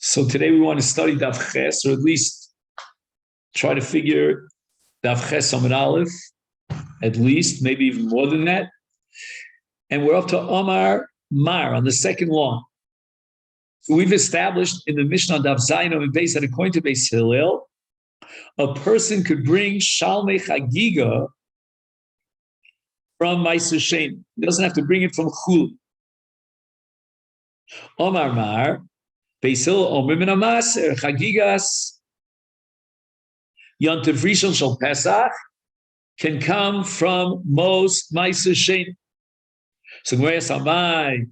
So today we want to study Daf Ches, or at least try to figure Daf Ches Amud Aleph, at least, maybe even more than that. And we're up to Omar Mar on the second law. So we've established in the Mishnah Daf Zayin and Beis that according to Beis Hillel, a person could bring Shalmei Chagigah from Masechet. He doesn't have to bring it from Chul. Omar Mar, Beis Hillel Omer min Maser Chagigas Yontiv Rishon Shel Pesach can come from most Masechet. So Gemara Samai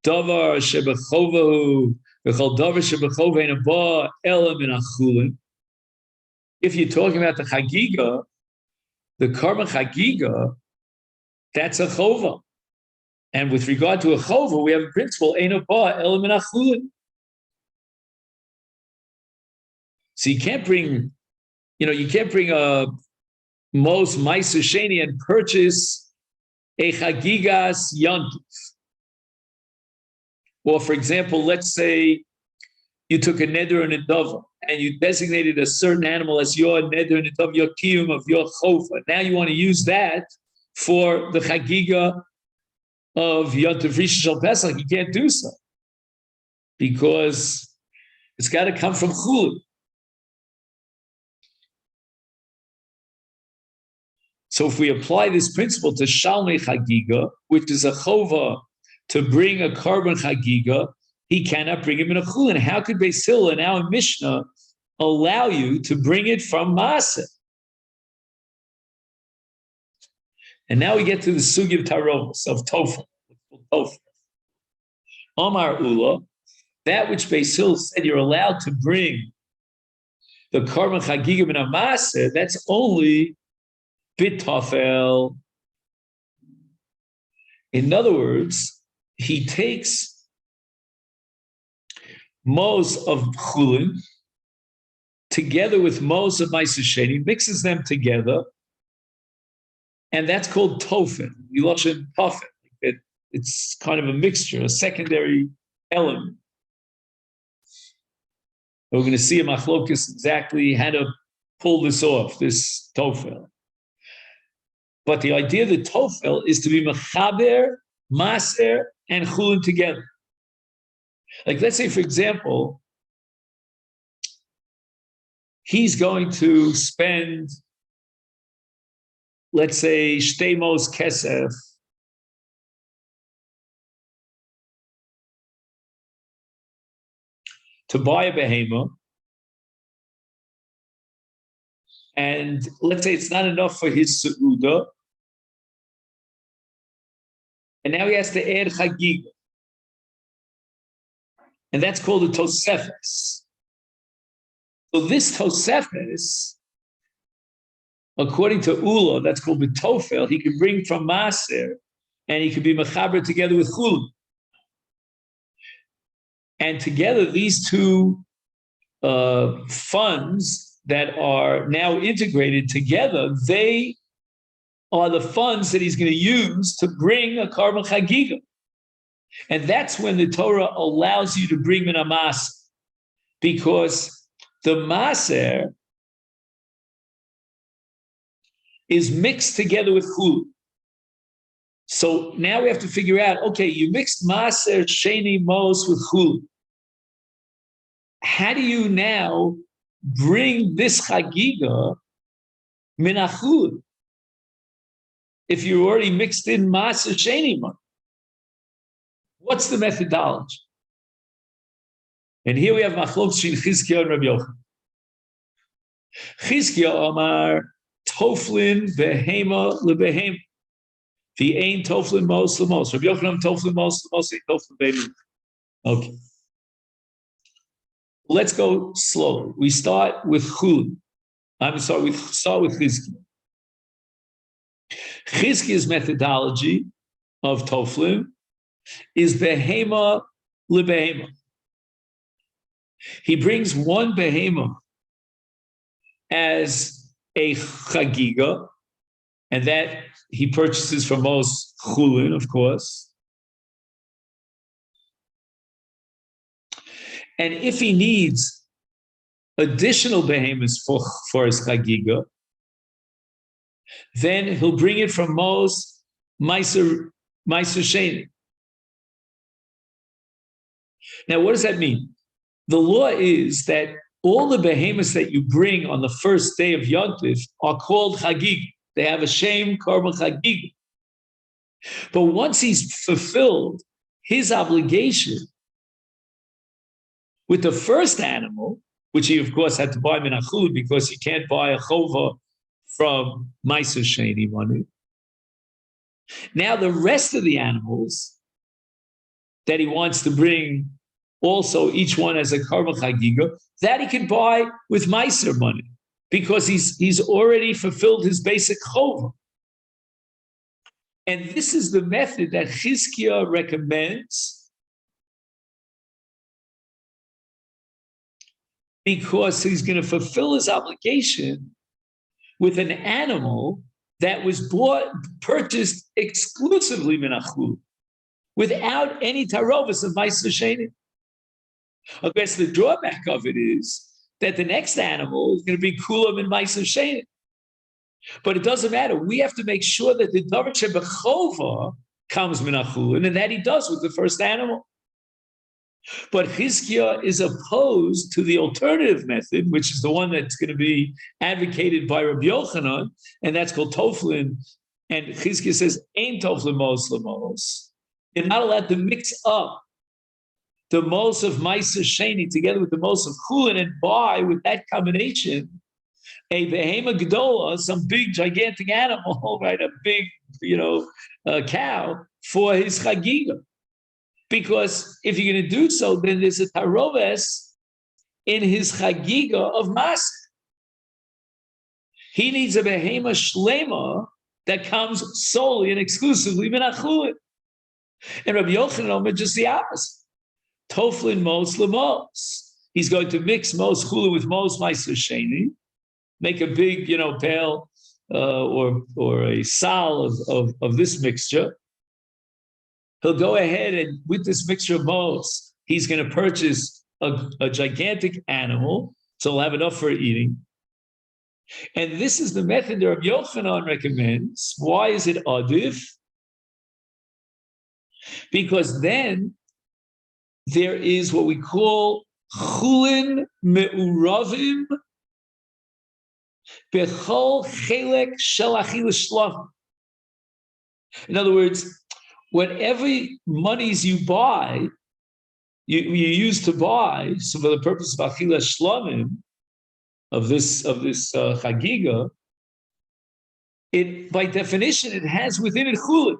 Davar shebechovahu v'chol davar shebechovahu ein haba ela min achulin. If you're talking about the Chagigah, the Karban Chagigah, that's a chova. And with regard to a chova, we have a principle, ein haba ela min achulin. So you can't bring a most Ma'aser Sheni and purchase a Chagigas Yontif. Or, for example, let's say you took a neder and a dava, and you designated a certain animal as your neder and a dava, your kiyum of your chofa. Now you want to use that for the Chagigah of Yontif Rishon Shel Pesach. You can't do so because it's got to come from Chul. So if we apply this principle to Shalmei Chagigah, which is a chova to bring a Karban Chagigah, he cannot bring him in a chulin. How could Beis Hillel and our Mishnah allow you to bring it from Maseh? And now we get to the sugi of tarovos, of tofel. Omar Ula, that which Beis Hillel said you're allowed to bring the Karban Chagigah in a Maseh, that's only bitofel. In other words, he takes most of chulin together with most of Ma'aser Sheni, mixes them together, and that's called tofen. Yiloshin tofen. It's kind of a mixture, a secondary element. We're going to see a machlokes exactly how to pull this off, this tofel. But the idea of the tofel is to be mechaber, maser, and chulin together. Like, let's say, for example, he's going to spend, let's say, shtemos kesef to buy a behema, and let's say it's not enough for his seudah, and now he has to add chagigah. And that's called a tosefes. So this tosefes, according to Ula, that's called bitofel, he can bring from Maser, and he can be mechaber together with chulin. And together, these two funds that are now integrated together, they are the funds that he's going to use to bring a Karban Chagigah. And that's when the Torah allows you to bring min maser, because the maser is mixed together with chulin. So now we have to figure out, okay, you mixed maser sheni mos with chulin. How do you now bring this Chagigah min chulin if you already mixed in maser sheni mos? What's the methodology? And here we have machlokes between Chizkiah and Rabbi Yochanan. Chizkiah Amar Toflin behema lebehema. The ain Toflin mos lemos. Rabbi Yochanan Toflin mos lemos. Toflin behema. Okay. Let's go slowly. We start with chulin. We start with Chizkiah. Chizkiah's methodology of Toflin is behema lebehema. He brings one behema as a chagigah, and that he purchases from most chulin, of course. And if he needs additional behemoths for his Chagigah, then he'll bring it from most Meiser Sheni. Now, what does that mean? The law is that all the behemoths that you bring on the first day of Yontif are called Chagigah. They have a shem korban Chagigah. But once he's fulfilled his obligation with the first animal, which he of course had to buy minachud because he can't buy a chova from Meiser Sheni money. Now the rest of the animals that he wants to bring, also each one as a korban Chagigah, that he can buy with Meiser money because he's already fulfilled his basic chova. And this is the method that Chizkiah recommends because he's going to fulfill his obligation with an animal that was purchased exclusively minachud, without any tarovas of Meiser Sheni. I guess the drawback of it is that the next animal is going to be kulam and Meiser Sheni. But it doesn't matter. We have to make sure that the davar shebechova comes minachud, and that he does with the first animal. But Chizkiah is opposed to the alternative method, which is the one that's going to be advocated by Rabbi Yochanan, and that's called Toflin. And Chizkiah says, "Ain Toflin mos lemos." You're not allowed to mix up the mos of Meiser Sheni together with the mos of Chulin and buy with that combination a behema gedola, some big gigantic animal, right? A big, cow for his Chagigah. Because if you're going to do so, then there's a taroves in his Chagigah of Masechet. He needs a behema shlema that comes solely and exclusively minachulin. And Rabbi Yochanan just the opposite. Toflin mos lemos. He's going to mix mos chulin with mos Meiser Sheni, make a big, pail or a sal of this mixture. He'll go ahead and with this mixture of mos, he's going to purchase a gigantic animal, so he'll have enough for eating. And this is the method that Rabbi Yochanan recommends. Why is it adif? Because then there is what we call chulin me'uravim bechol chelek shel achilas shlavim. In other words, whatever monies you buy, you use to buy, so for the purpose of achilas shlamim, of this Chagigah, it by definition it has within it chulin.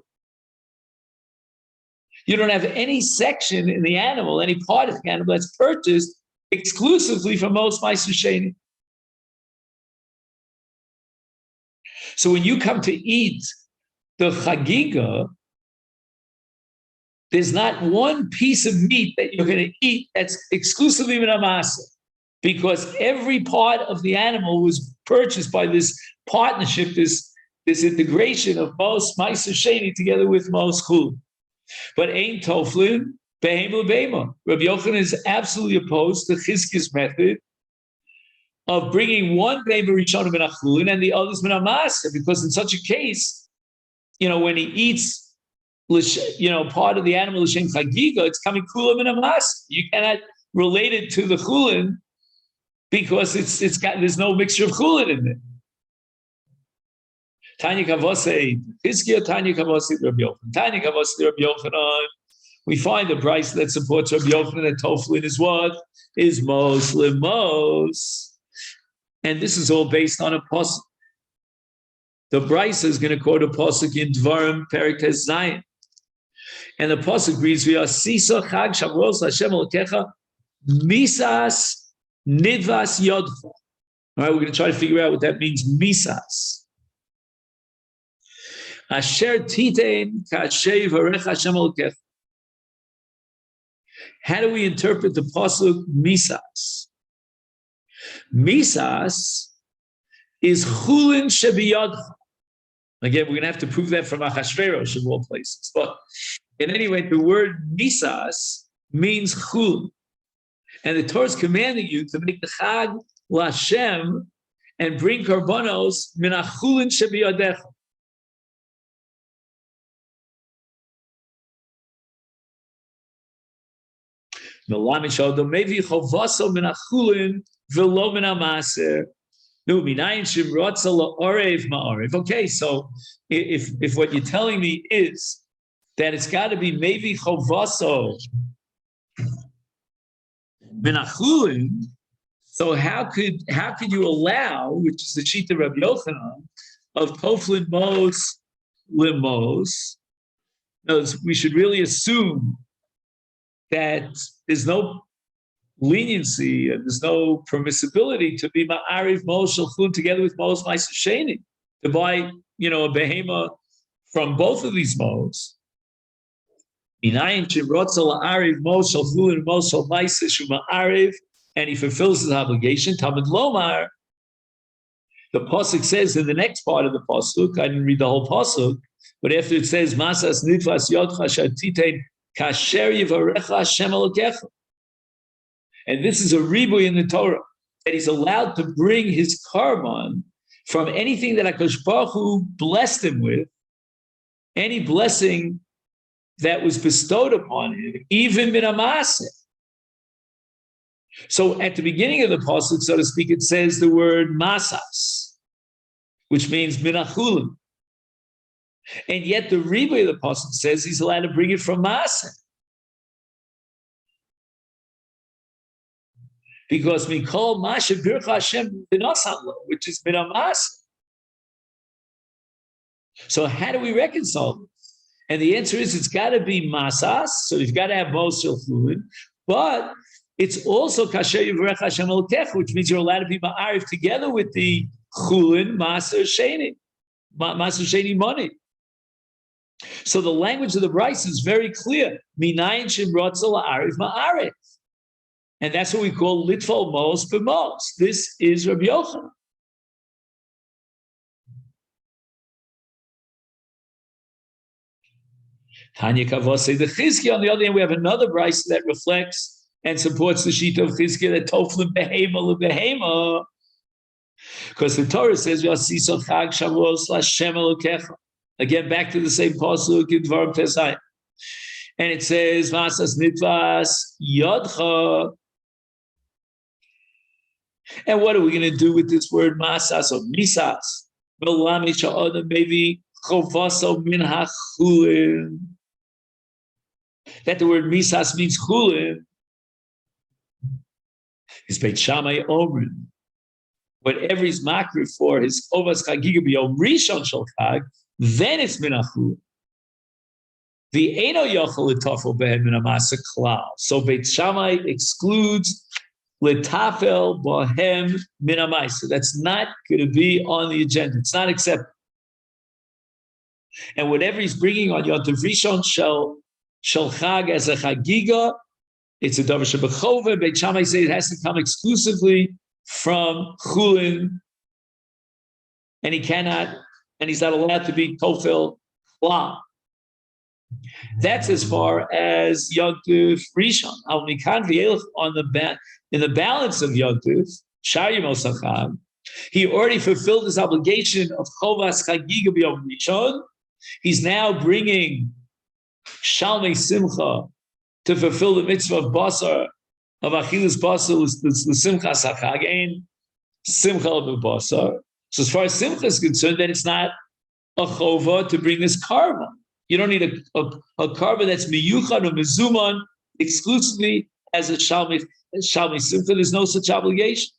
You don't have any section in the animal, any part of the animal that's purchased exclusively from most Meiser Sheni. So when you come to eat the Chagigah, there's not one piece of meat that you're going to eat that's exclusively min hamasa, because every part of the animal was purchased by this partnership, this integration of most Meiser Sheni together with most chul. But ain't toflin behema behema. Rabbi Yochanan is absolutely opposed to Chizkiah's method of bringing one behema rishonim min achulin and the others min hamasa, because in such a case, when he eats part of the animal l'shem Chagigah, it's coming kula min hamasa. You cannot relate it to the chulin because there's no mixture of chulin in it. Tanya Kavosei, Chizkiah, Tanya Kavosei, Rabbi Yochanan. Tanya Kavosei, Rabbi Yochanan. We find a price that supports Rabbi Yochanan that Toflin is what? Is mos lemos. And this is all based on a pasuk. The Brisa is going to quote a pasuk in Dvarim Perek Tes Zayin. And the pasuk reads, "V'asisa chag Shavuos Hashem Elokecha misas nidvas yodcha." All right, we're going to try to figure out what that means, misas. Asher titein ka'asher yivarech Hashem Elokecha. How do we interpret the pasuk misas? Misas is chulin shebiyodcha. Again, we're going to have to prove that from Achashverosh of all places. But in any way, the word misas means chulin. And the Torah is commanding you to make the Chag Lashem and bring korbanos min achulin shebiyadecha. Okay, so if what you're telling me is that it's got to be mevi chovaso minachulin, so how could you allow, which is the sheet of Rabbi Yochanan, of toflin mos limos? No, we should really assume that there's no leniency and there's no permissibility to be ma'ariv mos shalchun together with mos ma'aseh, to buy, a behema from both of these mos. And he fulfills his obligation. Talmud Lomar, the pasuk says in the next part of the pasuk, I didn't read the whole pasuk, but after it says Masas nitfas yodcha shatitein kasher yivarecha Hashem elokecha, and this is a ribuy in the Torah, that he's allowed to bring his karban from anything that HaKadosh Baruch Hu blessed him with, any blessing that was bestowed upon him, even min hamaseh. So at the beginning of the pasuk, so to speak, it says the word masas, which means minachulim. And yet the ribuy of the pasuk says he's allowed to bring it from maseh. Because mikol mashe bircha Hashem b'nasanlo, which is min hamaseh. So how do we reconcile this? And the answer is it's got to be masas, so you've got to have mos shalchulin, but it's also kasher yivrech Hashem elokecha, which means you're allowed to be ma'ariv together with the chulin maser sheni money. So the language of the Bryce is very clear. Minayin shim rotzel la'ariv ma'ariv, and that's what we call litfol mos b'mos. This is Rabbi Yochanan. Tanya Kavose, the Chizkiah, on the other hand, we have another brayso that reflects and supports the sheet of Chizkiah that toflim behema lebehema, because the Torah says Yasiso Chag Shavuos Lashem Elokecha. Again, back to the same pasuk in Dvarim Tesai, and it says Masas Nitvas Yodcha. And what are we going to do with this word Masas or Misas? Melami Sha'odam maybe Chovaso Min HaChulin. That the word misas means chulin, is Beit Shammai Omrin. Whatever he's makri for his ovas Chagigah b'yom rishon shel Chag, then it's min hachulin. The eino yochel l'tafel behem min hamaseh klal. So Beit Shammai excludes l'tafel behem min hamaseh. That's not going to be on the agenda. It's not accepted. And whatever he's bringing on Yom Tov Rishon Shel Chag as a Chagigah, it's a davar shebechova. Beit Shammai says it has to come exclusively from chulin, and he's not allowed to be tofel klal. That's as far as Yom Tov Rishon. Al mikan v'yelech in the balance of Yom Tov Shar Yemos HaChag, he already fulfilled his obligation of chovas Chagigah b'yom Rishon. He's now bringing Shalmei Simcha to fulfill the mitzvah of Basar, of Achilas Basar, the Simcha Sachag, and Simcha of Basar. So as far as Simcha is concerned, then it's not a chova to bring this karma. You don't need a karma that's miyuchad or mezuman exclusively as a Shalmei Simcha. There's no such obligation.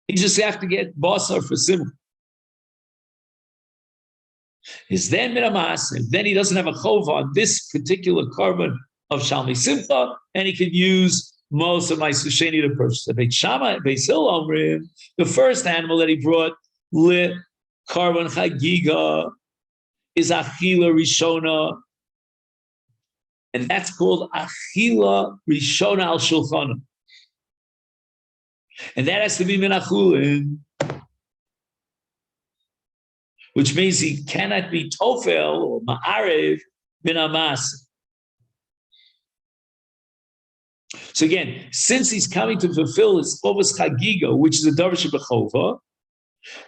You just have to get Basar for Simcha. Is then minamas, and then he doesn't have a chova on this particular carbon of Shalmei Simcha, and he can use most of my susheni to purchase it. Beit Shammai, Beit Hillel Omrim, the first animal that he brought lit carbon Chagigah is Achila Rishona, and that's called Achila Rishona al Shulchanah, and that has to be minachulin, which means he cannot be tofel or ma'arev min hamaseh. So again, since he's coming to fulfill his Chovas Chagigah, which is a Davar Shebechova,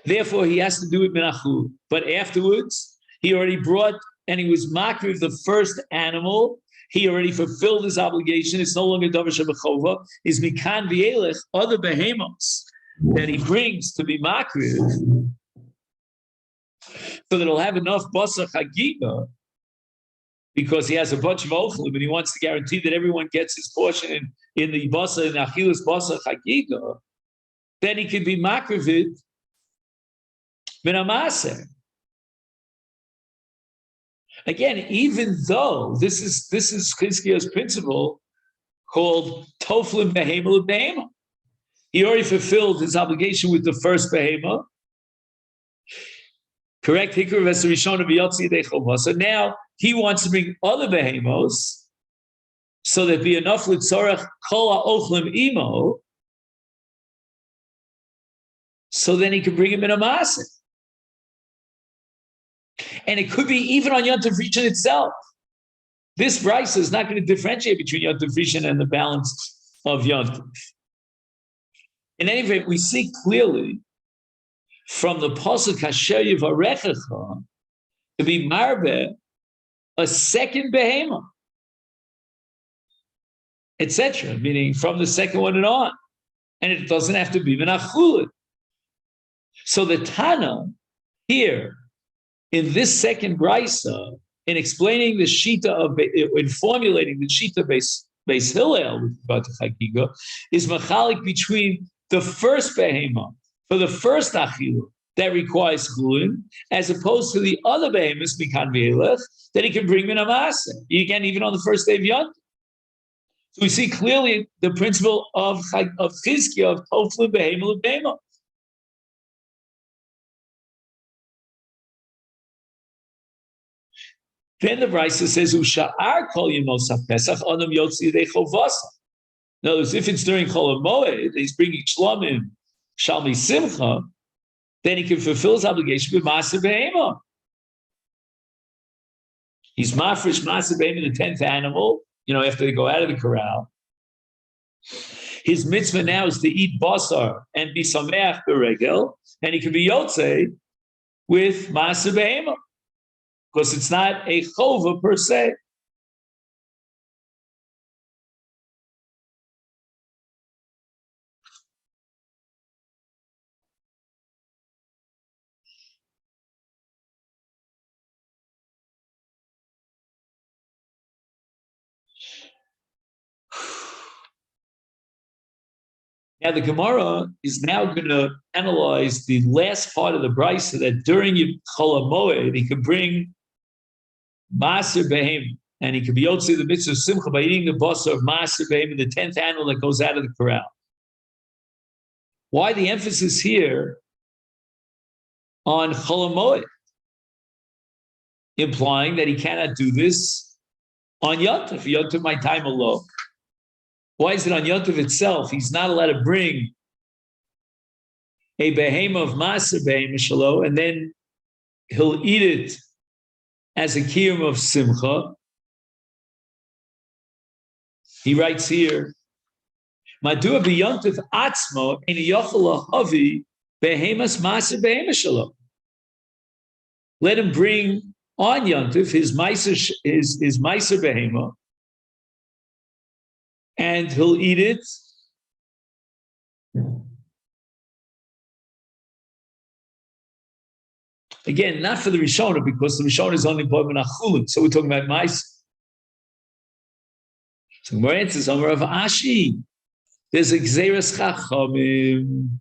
therefore he has to do it Menachul. But afterwards, he already brought, and he was makriv the first animal. He already fulfilled his obligation. It's no longer Davar Shebechova. Is Mikan V'elech, other behemoths that he brings to be makriv, so that he'll have enough Basar Chagigah, because he has a bunch of ochlim and he wants to guarantee that everyone gets his portion in the Basar, in Achilus Basar Chagigah, then he can be makrivid min Masechet. Again, even though this is Chizkiah's principle called Toflim Behema Behema. He already fulfilled his obligation with the first Behema. Correct? So now he wants to bring other Behemos so that be enough Litzorach Kol HaOchlim Imo, so then he can bring him in a Masechet. And it could be even on Yom Tov Rishon itself. This brisa is not going to differentiate between Yom Tov Rishon and the balance of Yom Tov. In any event, we see clearly from the pasuk Asher Yivarechecha to be marbe a second behema, etc., meaning from the second one and on, and it doesn't have to be menachulin. So the Tana here in this second brisa, in explaining the shita of, in formulating the shita base Hillel with regard to Chagigah, is machalik between the first behema for the first achilu that requires chulin, as opposed to the other behemoths mikan v'elech that he can bring min Masechet. Again, even on the first day of Yom Tov. So we see clearly the principle of Chizkiah of toflim behema l'behema. Then the Brisa says, "Usha'ar kol yemos haPesach adam yotzi yedei chovasa." In other words, if it's during Chol HaMoed, he's bringing shlomim, shalmi simcha, then he can fulfill his obligation with Maser Behema. He's mafresh Maser Behema, the 10th animal, after they go out of the corral. His mitzvah now is to eat basar and be sameach beregel, and he can be yotze with Maser Behema, because it's not a chova per se. Now the Gemara is now going to analyze the last part of the brisa that during Chol HaMoed he could bring Maser Behema, and he could be yotzi the mitzvah of simcha by eating the basar of Maser Behema, the 10th animal that goes out of the corral. Why the emphasis here on Chol HaMoed, implying that he cannot do this on Yom Tov? Yom Tov, my time alone. Why is it on Yom Tov itself he's not allowed to bring a behema of Maser Behema shalo, and then he'll eat it as a kiyum of simcha? He writes here, Madua b'Yom Tov atzmo ein yochel lahavi behemas Maser Behema shalo. Let him bring on Yom Tov his Maser Behema, and he'll eat it again, not for the Rishonah, because the Rishonah is only Boy Menachulin. So we're talking about Maser. So more answers, Amar of Ashi. There's a Gzeras Chachamim.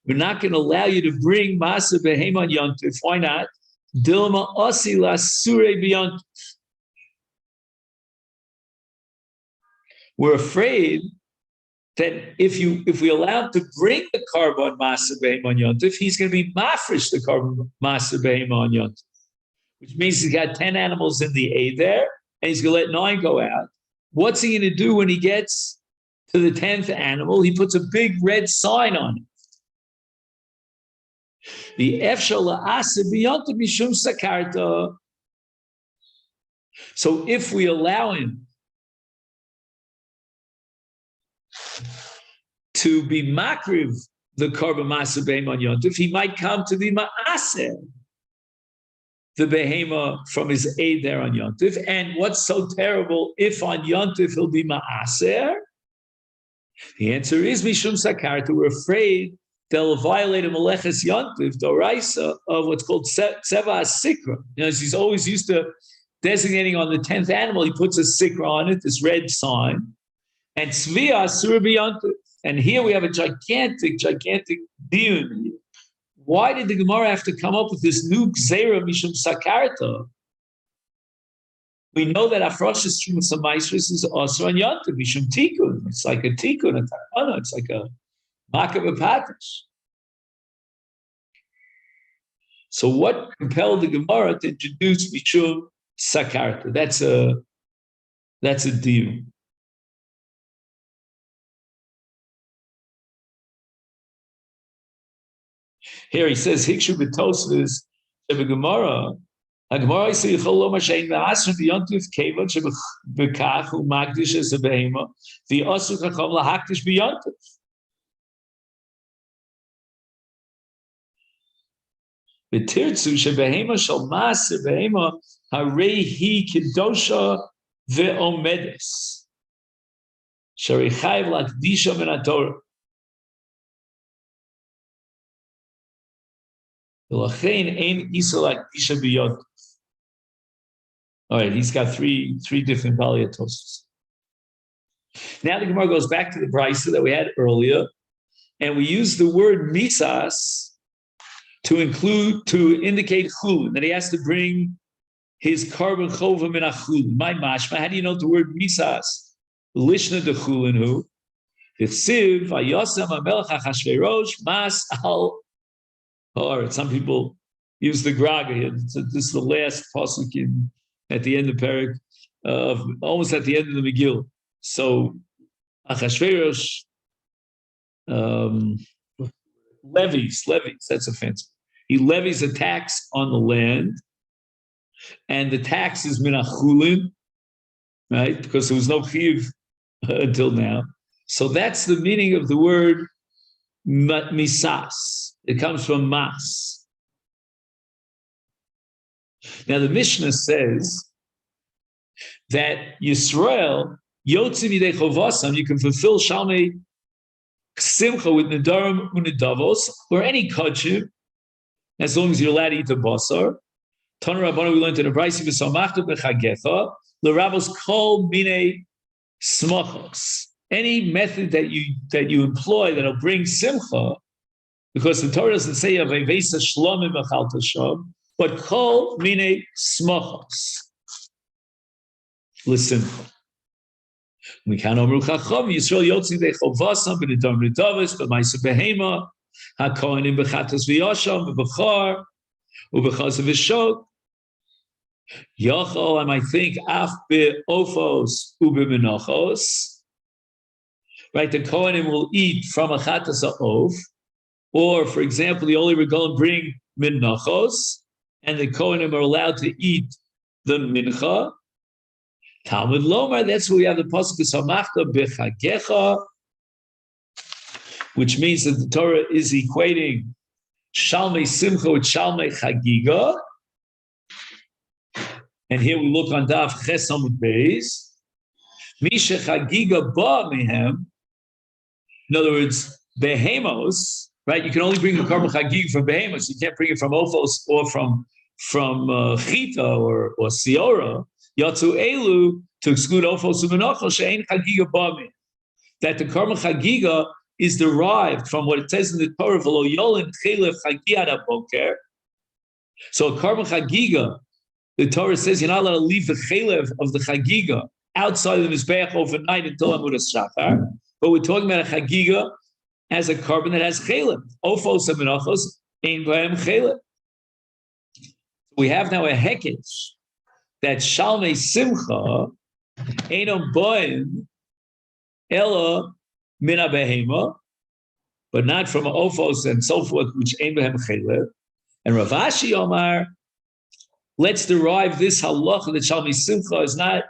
We're not going to allow you to bring Maser Behema on Yom Tov. Why not? Dilma Osi Lasure B'Yom Tov. We're afraid that if we allow him to bring the carbon Maser Behema on Yom Tov, he's going to be mafresh the carbon Maser Behema on Yom Tov, which means he's got 10 animals in the A there, and he's going to let 9 go out. What's he going to do when he gets to the 10th animal? He puts a big red sign on it. The Efshal La'aseh B'Yom Tov Mishum Sakarta. So if we allow him to be makriv the korban masa behema on yontif, he might come to be ma'aser the behema from his aid there on yontif. And what's so terrible if on yontif he'll be ma'aser? The answer is mishum sakarta. We're afraid they'll violate a meleches yontif doraisa of what's called seva sikra. He's always used to designating on the 10th animal, he puts a sikra on it, this red sign, and tzviya asura b'yontif. And here we have a gigantic diyun. Why did the Gemara have to come up with this new gzeira mishum sakarta? We know that Afrosh's Trumas Amaisris is also on Yontif, Mishum Tikkun. It's like a Tikkun, a Takana, it's like a Makav Patish. So what compelled the Gemara to introduce Mishum Sakarta? That's a deal. Here he says, Hikshu B'Tosvis, Gemara. Gemara is saying, "Chol lo mashein ve'asr b'yontif kevod shebekach u'magdish es behema v'asur kachom lahakdish b'yontif." V'tirtzu shebehema shel maser behema harei hi kedosha ve'omedes sheri chayv lakdisha min haTorah. V'lachein ein isa lakdisha b'yontif. All right, he's got three different valiatosos. Now the Gemara goes back to the brisa that we had earlier, and we use the word misas to indicate chulin, that he has to bring his korban chova min achulin. My mashma, how do you know the word misas? Lishna de chulin hu. V'chsiv vayosam hamelech hachashverosh mas al. All right, some people use the graga here. This is the last pasuk at the end of Perek, almost at the end of the Megillah. So Achashverosh levies, that's offensive. He levies a tax on the land, and the tax is min achulin, right? Because there was no chiyuv until now. So that's the meaning of the word misas. It comes from mas. Now the Mishnah says that Yisrael yotzi midei chovasam, you can fulfill shalmei simcha with nedarim unedavos or any kachim, as long as you're allowed to eat the basar. Tana Rabbanu, we learned in the brayso v'samachtu b'chagecha l'ravos kol minei smachos. Any method that you employ that'll bring simcha, because the Torah doesn't say of a vesa shlomim achal tasham, but kol mine smachos. Listen. We can omru chacham Yisrael yotzi de chovasam b'nedam nedavis b'maisa behema hakohanim b'chatas v'yasham b'bachar u'b'chaz v'shok yachol. I might think af be'ofos u'b'menachos. Right, the kohanim will eat from a chatas ha'of, or for example, the only regalim bring minachos, and the kohanim are allowed to eat the mincha. Talmud Lomar, that's where we have the pasuk Samachta b'chagecha, which means that the Torah is equating Shalmei Simcha with Shalmei Chagigah. And here we look on Daf Ches Amud Beis. Misha Chagigah ba mehem. In other words, behemos, right? You can only bring the korban Chagigah from behemos. You can't bring it from Ophos or from Chita or Siora. Yatsu Elu, to exclude Ophos u'menachos she'ein Chagigah ba mehem. That the korban Chagigah is derived from what it says in the Torah, v'lo yolin chelev Chagigah haboker. So a korban Chagigah, the Torah says you're not allowed to leave the chelev of the Chagigah outside of the Mizbeach overnight until Avodas Shachar. But we're talking about a Chagigah as a korban that has chelev. Ophos and menachos ein b'hem chelev. We have now a hekesh that Shalmei Simcha einom boim ela min behema, but not from Ophos and so forth, which ein b'hem chelev. And Rav Ashi Omar, let's derive this halacha that Shalmei Simcha is not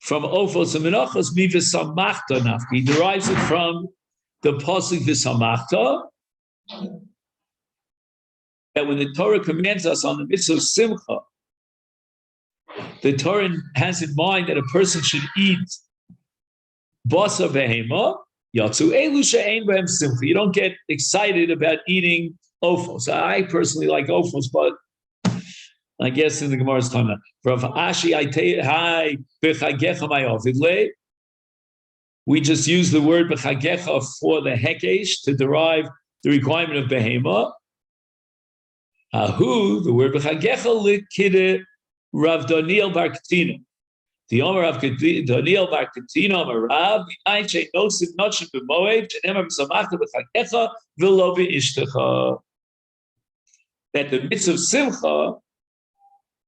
from Ophos and Menachos, Mivis Samachta Nafki. He derives it from the pasuk v'samachta, that when the Torah commands us on the mitzvah of simcha, the Torah has in mind that a person should eat basa behema, yatsu elu she'ein behem simcha. You don't get excited about eating ofos. I personally like ofos, but I guess in the Gemara's time now. We just use the word b'chagecha for the hekesh to derive the requirement of behema. Ahu, the word b'chagecha likide Rav Daniel Bar Katina. The Omer Rav Daniel Bar Katina Omer Rav Ein shein nosim notchim b'moed shenemar b'samachta b'chagecha v'lo b'ishtecha. That the mitzvah of simcha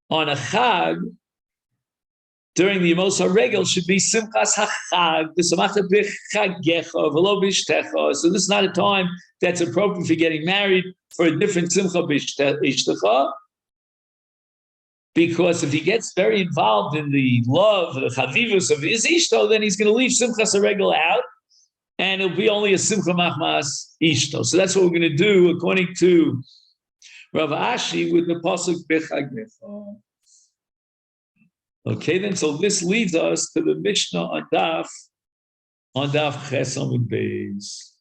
on a chag during the Yemos HaRegel should be simchas hachag, b'samachta b'chagecha v'lo b'ishtecha. So this is not a time that's appropriate for getting married for a different simcha b'ishtecha, because if he gets very involved in the love, the chavivus of his ishto, then he's going to leave simchas HaRegel out, and it'll be only a simcha machmas ishto. So that's what we're going to do according to Rav Ashi with the pasuk b'chagecha. Okay, then so this leads us to the Mishnah on Daf Ches Amud Beis.